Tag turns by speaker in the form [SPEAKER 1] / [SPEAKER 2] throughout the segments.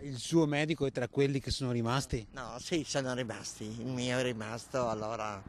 [SPEAKER 1] Il suo medico è tra quelli che sono rimasti?
[SPEAKER 2] No, sì, sono rimasti, il mio è rimasto, allora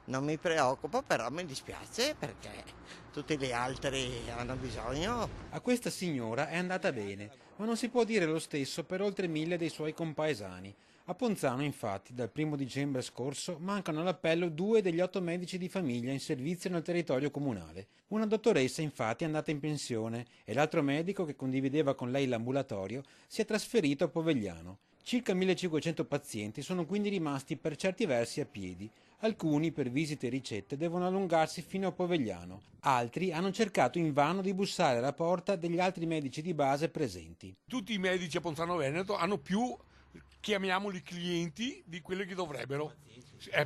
[SPEAKER 2] non mi preoccupo, però mi dispiace perché tutti gli altri hanno bisogno.
[SPEAKER 1] A questa signora è andata bene, ma non si può dire lo stesso per oltre 1000 dei suoi compaesani. A Ponzano, infatti, dal 1° dicembre scorso mancano all'appello 2 degli 8 medici di famiglia in servizio nel territorio comunale. Una dottoressa, infatti, è andata in pensione e l'altro medico, che condivideva con lei l'ambulatorio, si è trasferito a Povegliano. Circa 1500 pazienti sono quindi rimasti per certi versi a piedi. Alcuni, per visite e ricette, devono allungarsi fino a Povegliano. Altri hanno cercato invano di bussare alla porta degli altri medici di base presenti.
[SPEAKER 3] Tutti i medici a Ponzano Veneto hanno più, chiamiamoli clienti, di quelli che dovrebbero.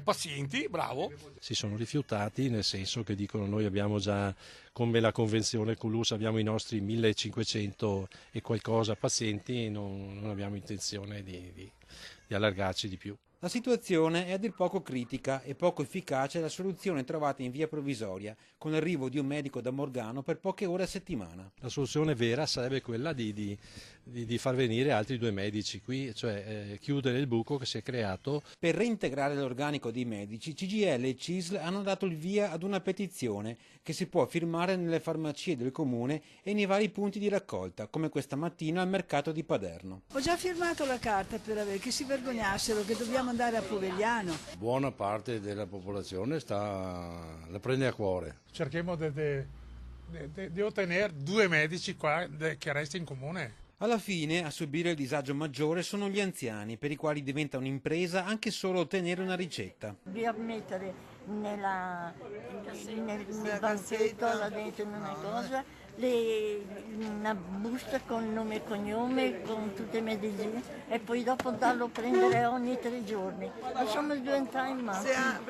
[SPEAKER 3] Pazienti, bravo.
[SPEAKER 4] Si sono rifiutati, nel senso che dicono: noi abbiamo già, come la convenzione con l'URSS, abbiamo i nostri 1500 e qualcosa pazienti e non abbiamo intenzione di allargarci di più.
[SPEAKER 1] La situazione è a dir poco critica e poco efficace la soluzione trovata in via provvisoria con l'arrivo di un medico da Morgano per poche ore a settimana.
[SPEAKER 4] La soluzione vera sarebbe quella di far venire altri 2 medici qui, cioè chiudere il buco che si è creato.
[SPEAKER 1] Per reintegrare l'organico dei medici, CGIL e CISL hanno dato il via ad una petizione che si può firmare nelle farmacie del comune e nei vari punti di raccolta, come questa mattina al mercato di Paderno.
[SPEAKER 5] Ho già firmato la carta per avere che si vergognassero, che dobbiamo andare a Povegliano.
[SPEAKER 6] Buona parte della popolazione la prende a cuore.
[SPEAKER 7] Cerchiamo di ottenere 2 medici qua che resti in comune.
[SPEAKER 1] Alla fine, a subire il disagio maggiore sono gli anziani, per i quali diventa un'impresa anche solo ottenere una ricetta.
[SPEAKER 8] Dobbiamo mettere nel banzetto, là dentro in una cosa, una busta con nome e cognome, con tutte le medicine e poi dopo darlo a prendere ogni 3 giorni. Insomma, diventa in macchina.